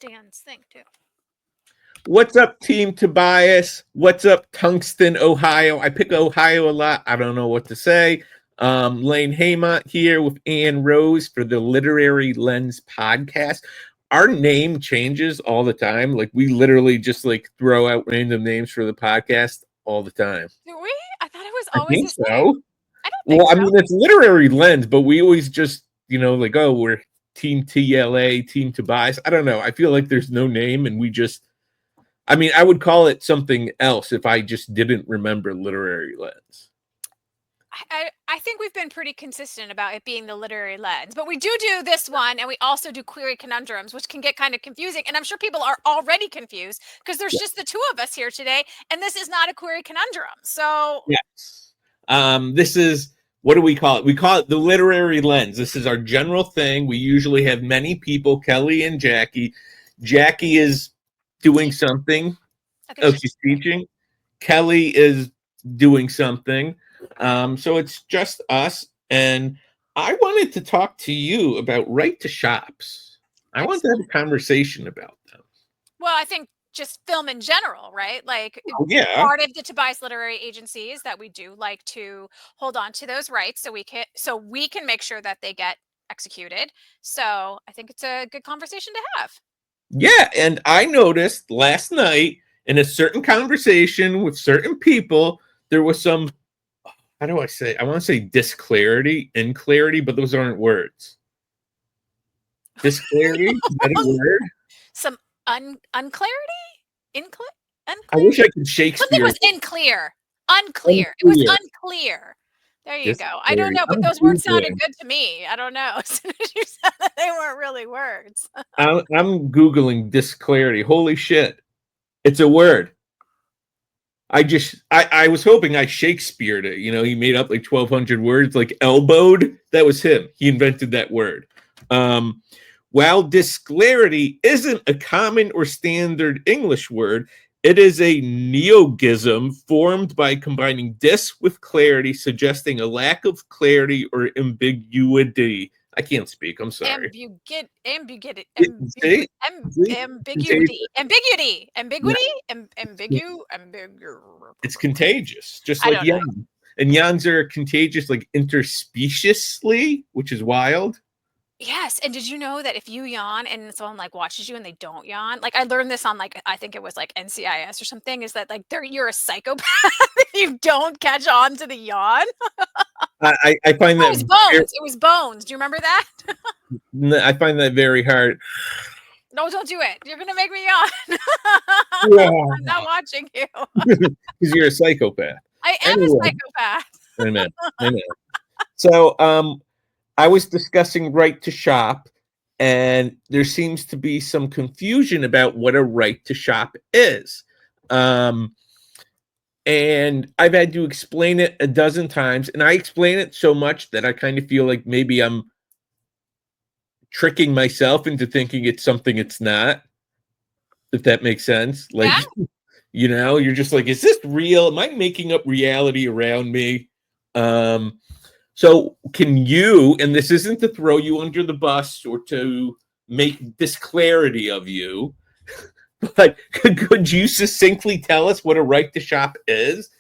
Stan's thing too. What's up, Team Tobias? What's up, Tungsten, Ohio? I pick Ohio a lot. I don't know what to say. Lane Haymont here with Ann Rose for the Literary Lens podcast. Our name changes all the time. Like, we literally just like throw out random names for the podcast all the time. Do we? I thought it was I always think the same. so. I don't think so. I mean, it's Literary Lens, but we always just, like, oh, we're Team TLA, Team Tobias. I don't know. I feel like there's no name, and we just, I mean, I would call it something else if I just didn't remember Literary Lens. I think we've been pretty consistent about it being the Literary Lens, but we do this one, and we also do Query Conundrums, which can get kind of confusing, and I'm sure people are already confused because there's just the two of us here today, and this is not a Query Conundrum. So yes, this is, what do we call it? We call it the Literary Lens. This is our general thing. We usually have many people, Kelly and Jackie. Jackie is doing something. Oh, she's teaching. Kelly is doing something. So it's just us. And I wanted to talk to you about right to shops. I want to have a conversation about them. Well, I think just film in general, right? Like, part of the Tobias Literary Agency is that we do like to hold on to those rights so we can make sure that they get executed. So I think it's a good conversation to have. Yeah, and I noticed last night in a certain conversation with certain people, there was some, how do I say? I want to say disclarity, inclarity, but those aren't words. Disclarity? Is that a word? Some unclarity? I wish I could Shakespeare. Something was unclear. It was unclear. There you go. I don't know, but those words sounded good to me. I don't know. As soon as you said that, they weren't really words. I'm Googling disclarity. Holy shit. It's a word. I was hoping I Shakespeared it. He made up like 1,200 words, like elbowed. That was him. He invented that word. While disclarity isn't a common or standard English word, it is a neologism formed by combining dis with clarity, suggesting a lack of clarity or ambiguity. I can't speak. I'm sorry. Ambiguity. It's contagious, just like yawn. And yawns are contagious, like interspeciously, which is wild. Yes, and did you know that if you yawn and someone like watches you and they don't yawn, like I learned this on like I think it was like NCIS or something, is that like you're a psychopath if you don't catch on to the yawn. I find that it was Bones. Do you remember that? I find that very hard. No, don't do it. You're gonna make me yawn. I'm not watching you because you're a psychopath. I am a psychopath. Amen. So, I was discussing right to shop, and there seems to be some confusion about what a right to shop is. And I've had to explain it a dozen times, and I explain it so much that I kind of feel like maybe I'm tricking myself into thinking it's something it's not, if that makes sense. Like, you're just like, is this real? Am I making up reality around me? So can you, and this isn't to throw you under the bus or to make disclarity of you, but could you succinctly tell us what a right to shop is?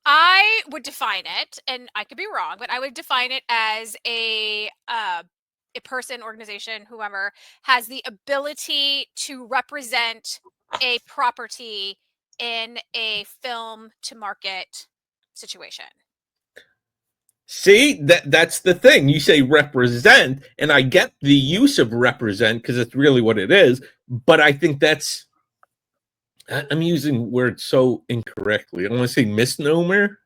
I would define it, and I could be wrong, but I would define it as a person, organization, whoever has the ability to represent a property in a film to market situation. See, that's the thing. You say represent, and I get the use of represent because it's really what it is, but I think I'm using words so incorrectly. I don't want to say misnomer.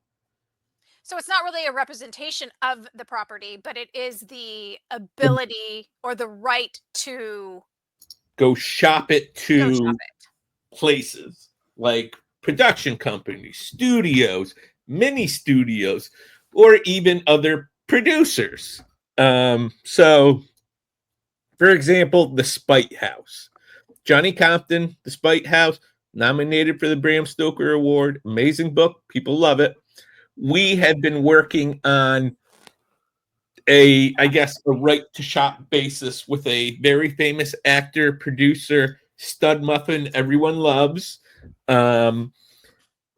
So it's not really a representation of the property, but it is the ability or the right to go shop it to places like production companies, studios, mini studios, or even other producers. So, for example, The Spite House. Johnny Compton, The Spite House, nominated for the Bram Stoker Award. Amazing book. People love it. We have been working on a right to shop basis with a very famous actor, producer, stud muffin everyone loves. Um,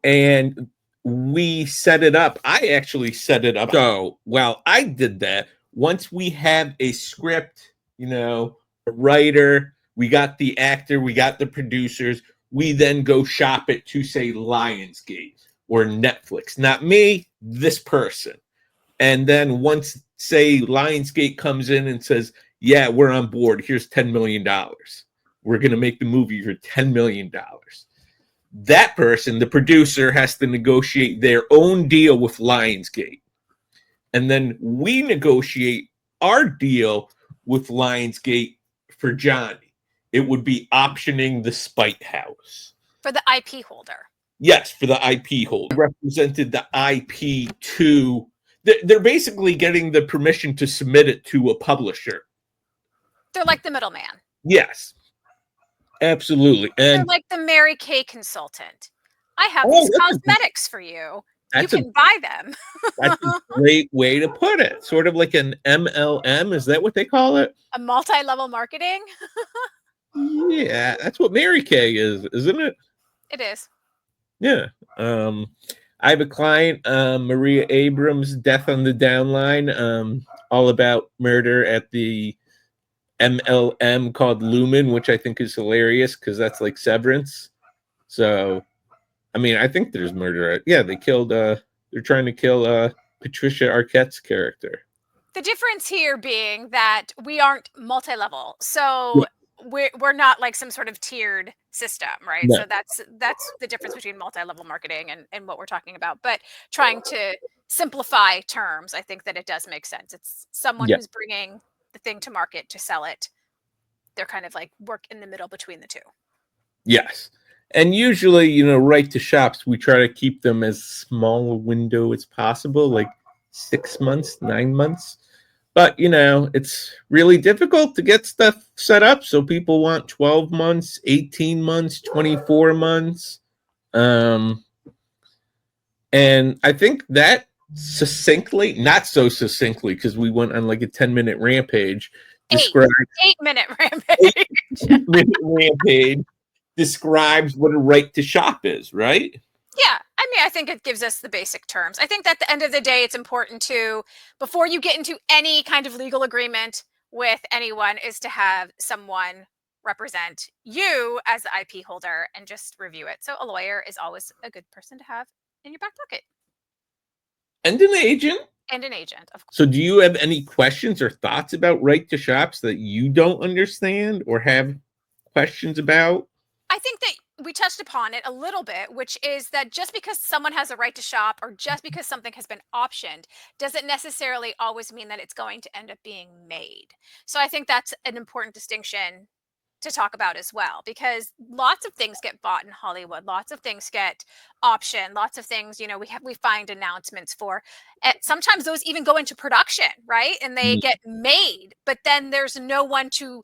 and we set it up. I actually set it up. So while I did that, once we have a script, a writer, we got the actor, we got the producers, we then go shop it to, say, Lionsgate or Netflix. Not me, this person. And then once, say, Lionsgate comes in and says, yeah, we're on board, here's $10 million. We're going to make the movie for $10 million. That person, the producer, has to negotiate their own deal with Lionsgate. And then we negotiate our deal with Lionsgate for Johnny. It would be optioning the Spite House. For the IP holder. Yes, for the IP holder. Represented the IP to. They're basically getting the permission to submit it to a publisher. They're like the middleman. Yes. Absolutely. And they're like the Mary Kay consultant. I have these cosmetics for you. You can buy them. That's a great way to put it. Sort of like an MLM. Is that what they call it? A multi-level marketing? Yeah, that's what Mary Kay is, isn't it? It is. Yeah. I have a client, Maria Abrams, Death on the Downline, all about murder at the MLM called Lumen, which I think is hilarious because that's like Severance. So, I mean, I think there's murder. Yeah, they killed. They're trying to kill Patricia Arquette's character. The difference here being that we aren't multi-level, so we're not like some sort of tiered system, right? No. So that's the difference between multi-level marketing and what we're talking about. But trying to simplify terms, I think that it does make sense. It's someone who's bringing the thing to market to sell it. They're kind of like work in the middle between the two. Yes. And usually, right to shops, we try to keep them as small a window as possible, like 6 months, 9 months. But, it's really difficult to get stuff set up. So people want 12 months, 18 months, 24 months. And I think that succinctly, not so succinctly, because we went on like a 10-minute rampage. 8-minute rampage. 8-minute rampage describes what a right to shop is, right? Yeah. I mean, I think it gives us the basic terms. I think that at the end of the day, it's important to, before you get into any kind of legal agreement with anyone, is to have someone represent you as the IP holder and just review it. So a lawyer is always a good person to have in your back pocket. And an agent. And an agent, of course. So do you have any questions or thoughts about right to shops that you don't understand or have questions about? I think that we touched upon it a little bit, which is that just because someone has a right to shop or just because something has been optioned doesn't necessarily always mean that it's going to end up being made. So I think that's an important distinction to talk about as well, because lots of things get bought in Hollywood, lots of things get optioned, lots of things, we find announcements for. Sometimes those even go into production, right? And they get made, but then there's no one to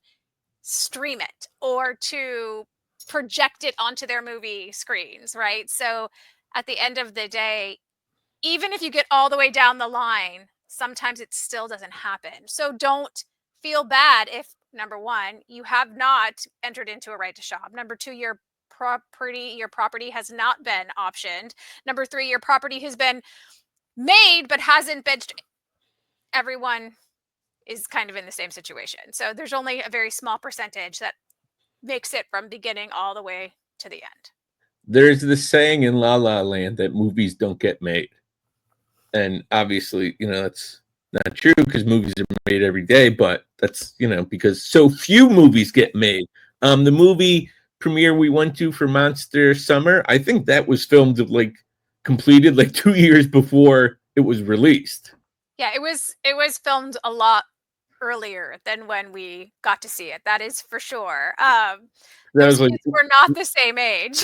stream it or to project it onto their movie screens, right? So at the end of the day, even if you get all the way down the line, sometimes it still doesn't happen. So don't feel bad if, number one, you have not entered into a right to shop. Number two, your property has not been optioned. Number three, your property has been made but hasn't been. Everyone is kind of in the same situation. So there's only a very small percentage that makes it from beginning all the way to the end. There's this saying in La La Land that movies don't get made. And obviously, that's not true because movies are made every day, but that's, because so few movies get made. The movie premiere we went to for Monster Summer, I think that was filmed completed 2 years before it was released. Yeah, it was filmed a lot earlier than when we got to see it. That is for sure. Those kids were not the same age.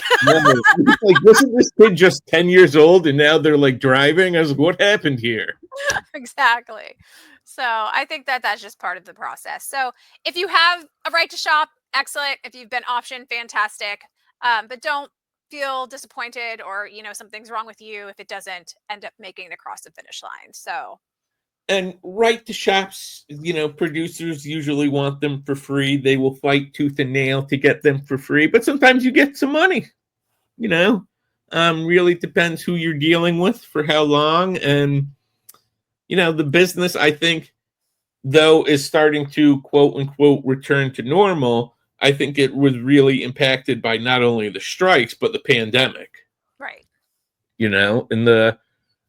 Wasn't this kid just 10 years old and now they're driving? I was like, what happened here? Exactly. So I think that that's just part of the process. So if you have a right to shop, excellent. If you've been optioned, fantastic. But don't feel disappointed or something's wrong with you if it doesn't end up making it across the finish line. So And right to shops, producers usually want them for free. They will fight tooth and nail to get them for free, but sometimes you get some money. you know really depends who you're dealing with for how long. And the business, I think, though, is starting to quote unquote return to normal. I think it was really impacted by not only the strikes but the pandemic. Right. In the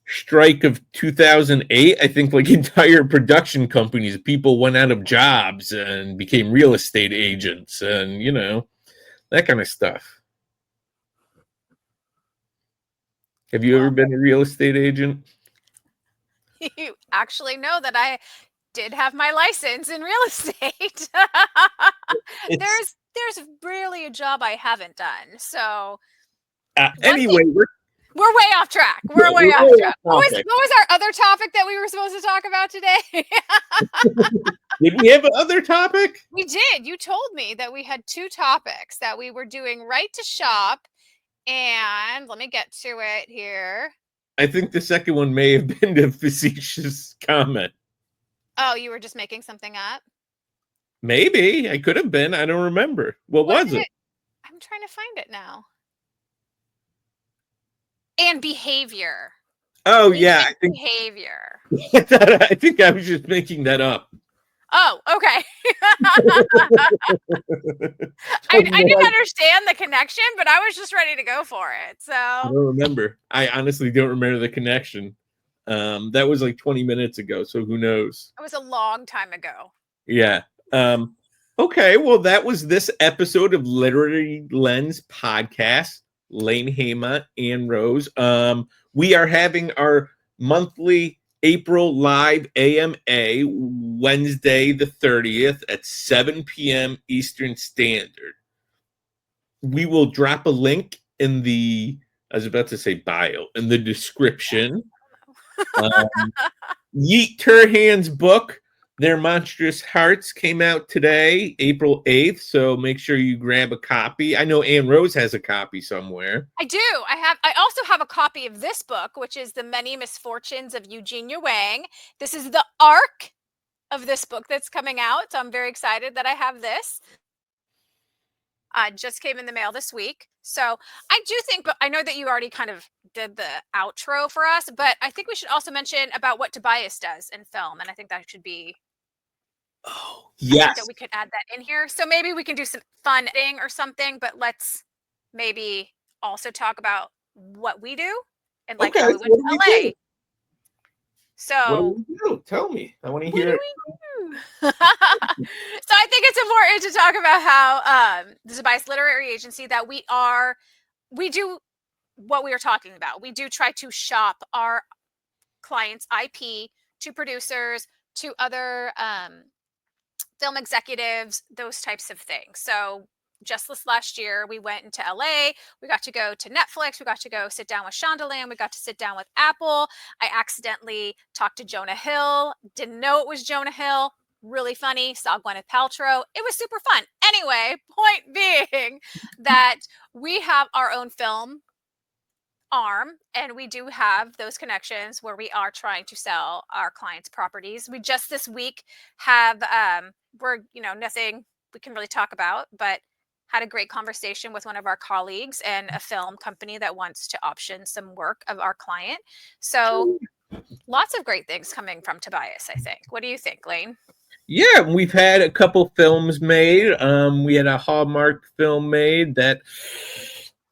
strike of 2008, I think like entire production companies, people went out of jobs and became real estate agents, and that kind of stuff. Have you ever Well, been a real estate agent? you actually know that I did have my license in real estate. It's there's really a job I haven't done. So one thing, anyway. we're way off track. We're way We're off way track. off topic. What was our other topic that we were supposed to talk about today? Did we have another topic? We did. You told me that we had two topics, that we were doing right to shop, and let me get to it here. I think the second one may have been the facetious comment. Oh, you were just making something up? Maybe I could have been. I don't remember. What was it? I'm trying to find it now. And behavior. Oh yeah, I think behavior. I think I was just making that up. Oh, okay. I didn't understand the connection, but I was just ready to go for it. So I don't remember. I honestly don't remember the connection. That was like 20 minutes ago, so who knows? it was a long time ago. Yeah. Okay, well, that was this episode of Literary Lens Podcast. Lane Hema and Rose. We are having our monthly April live AMA Wednesday the 30th at 7 p.m. Eastern Standard. We will drop a link in the, I was about to say bio, in the description. Yeet Turhan's book, Their Monstrous Hearts, came out today, April 8th, so make sure you grab a copy. I know Ann Rose has a copy somewhere. I do. I also have a copy of this book, which is The Many Misfortunes of Eugenia Wang. This is the arc of this book that's coming out, so I'm very excited that I have this. Just came in the mail this week. So I do think, but I know that you already kind of did the outro for us, but I think we should also mention about what Tobias does in film. And I think that should be, Oh, I think yes. that we could add that in here. So maybe we can do some fun thing or something, but let's maybe also talk about what we do and like Okay, how we so went what do to we LA. do? What do So we do? Tell me. I want to what hear do it. we do? So I think it's important to talk about how the Tobias Literary Agency, that we do what we are talking about. We do try to shop our clients' IP to producers, to other film executives, those types of things. So just this last year, we went into LA. We got to go to Netflix. We got to go sit down with Shondaland. We got to sit down with Apple. I accidentally talked to Jonah Hill. Didn't know it was Jonah Hill. Really funny. Saw Gwyneth Paltrow. It was super fun. Anyway, point being that we have our own film arm, and we do have those connections where we are trying to sell our clients properties. We just this week have we're nothing we can really talk about, but had a great conversation with one of our colleagues and a film company that wants to option some work of our client. So lots of great things coming from Tobias, I think. What do you think, Lane? Yeah, we've had a couple films made. We had a Hallmark film made that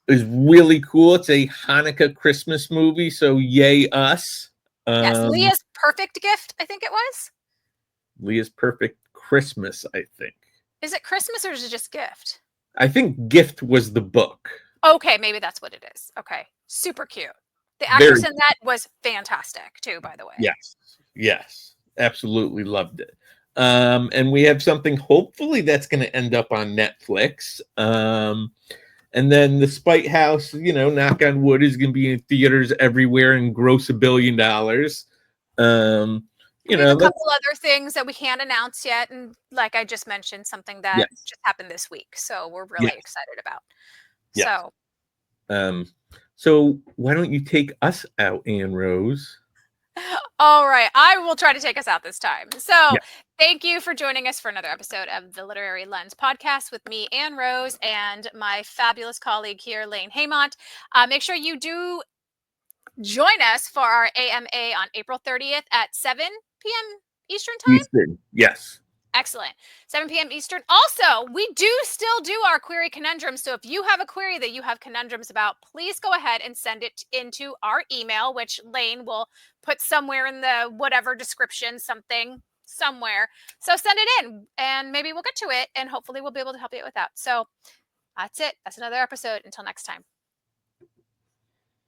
is really cool. It's a Hanukkah Christmas movie, so yay us. Yes, Leah's Perfect Gift, I think it was. Leah's Perfect Christmas, I think. Is it Christmas or is it just gift? I think Gift was the book. Okay, maybe that's what it is. Okay, super cute. The Very actress in that was fantastic too, by the way. Yes, absolutely loved it. And we have something hopefully that's going to end up on Netflix. And then the Spite House, knock on wood, is going to be in theaters everywhere and gross $1 billion. We have a couple other things that we can't announce yet, and like I just mentioned, something that just happened this week, so we're really excited about. So why don't you take us out, Ann Rose? All right. I will try to take us out this time. So, Yeah. thank you for joining us for another episode of the Literary Lens podcast with me, Anne Rose, and my fabulous colleague here, Lane Haymont. Make sure you do join us for our AMA on April 30th at 7 p.m. Eastern Time. Eastern. Yes. Excellent. 7 p.m. Eastern. Also, we do still do our query conundrums. So if you have a query that you have conundrums about, please go ahead and send it into our email, which Lane will put somewhere in the whatever description, something somewhere. So send it in and maybe we'll get to it and hopefully we'll be able to help you with that. So that's it. That's another episode. Until next time.